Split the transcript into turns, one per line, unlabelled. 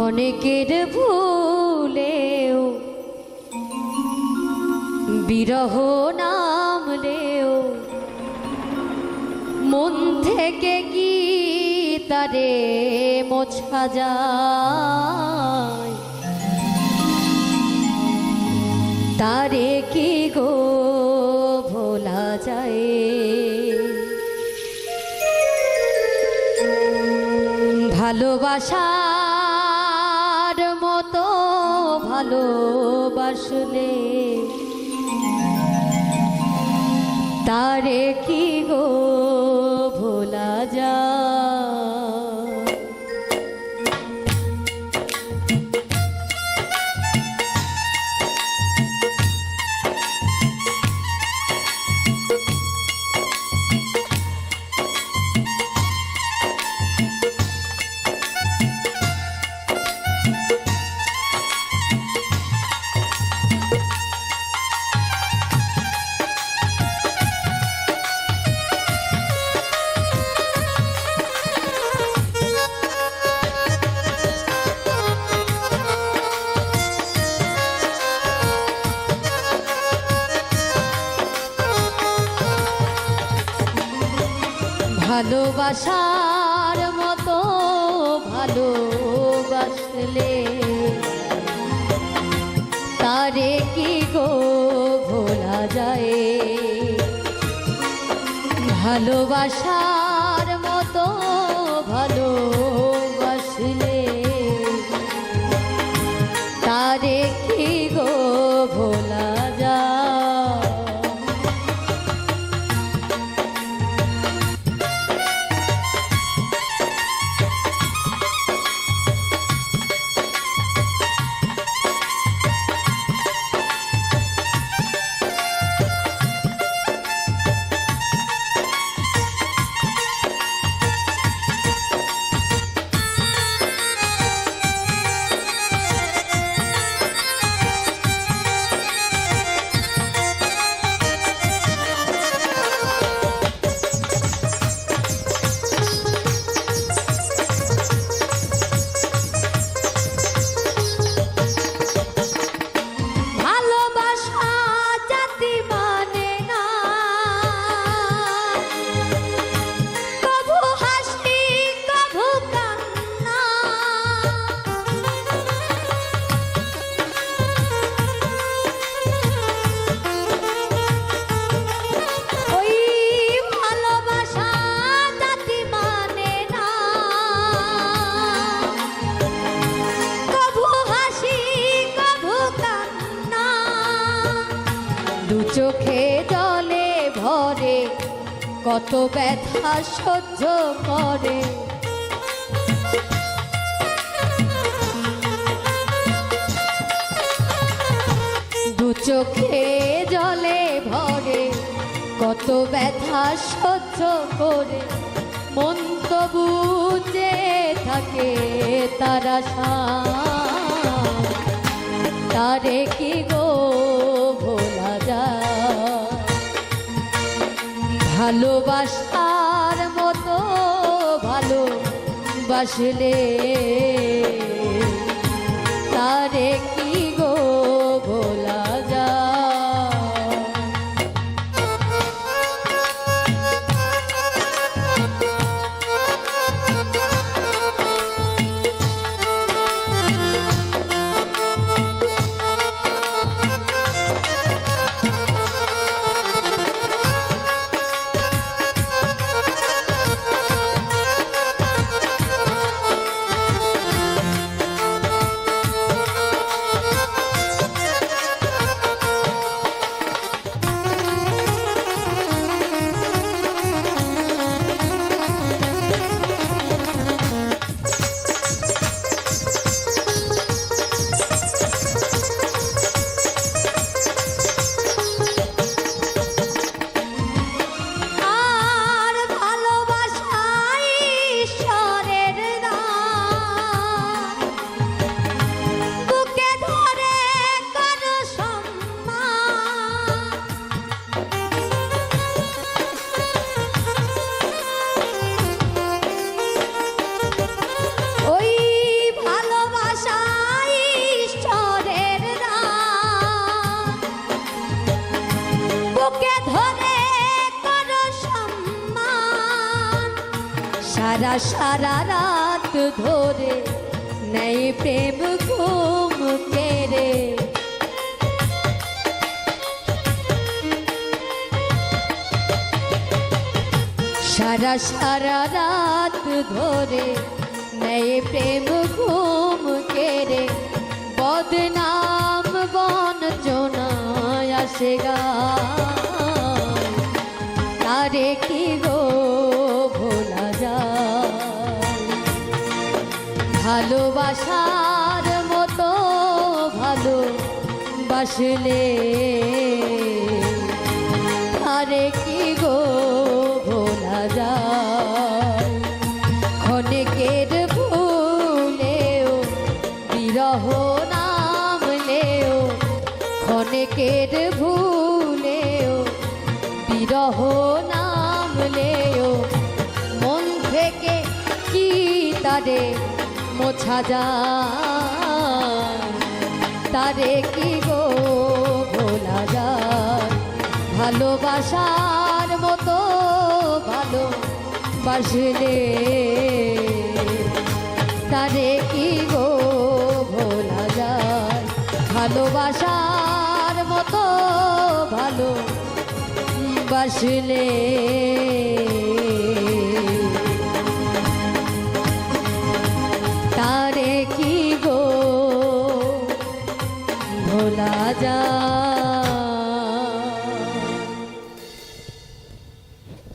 অনেকের ভুলেও বিরহ নামলেও মন থেকে কি তারে মোছা যায়? তারে কি গো ভোলা যায়? ভালোবাসার মতো ভালোবাসলে তারে কি গো ভোলা যায়? ভালোবাসার মতো ভালোবাসলে তারে কি গো ভোলা যায়? ভালোবাসার মতো ভালোবাসলে তারে কি গো ভোলা যায়? দু চোখে জলে ভরে কত ব্যথা সহ্য করে, দু চোখে জলে ভরে কত ব্যথা সহ্য করে মন তো বুঝে থাকে তারা তারে কি গো ভোলা যায়? ভালোবাসার মতো ভালোবাসলে তারে কি গো ভোলা যায়? সারা রাত ধরে নেই প্রেম ঘুম কেড়ে, সারা রাত ধরে নেই প্রেম ঘুম কেড়ে, বদনাম বঞ্চনায় আসে গায়, তারে কি গো ভোলা যায়। ভালোবাসার মতো ভালোবাসলে তারে কি গো ভোলা যায়। ক্ষণিকের ভুলেও বিরহ নামলেও, ক্ষণিকের ভুলেও বিরহ নামলেও, মন থেকে কি তারে মোছা যায়, তারে কি গো ভোলা যায়। ভালোবাসার মতো ভালোবাসলে তারে কি গো ভোলা যায়। ভালোবাসার মতো ভালোবাসলে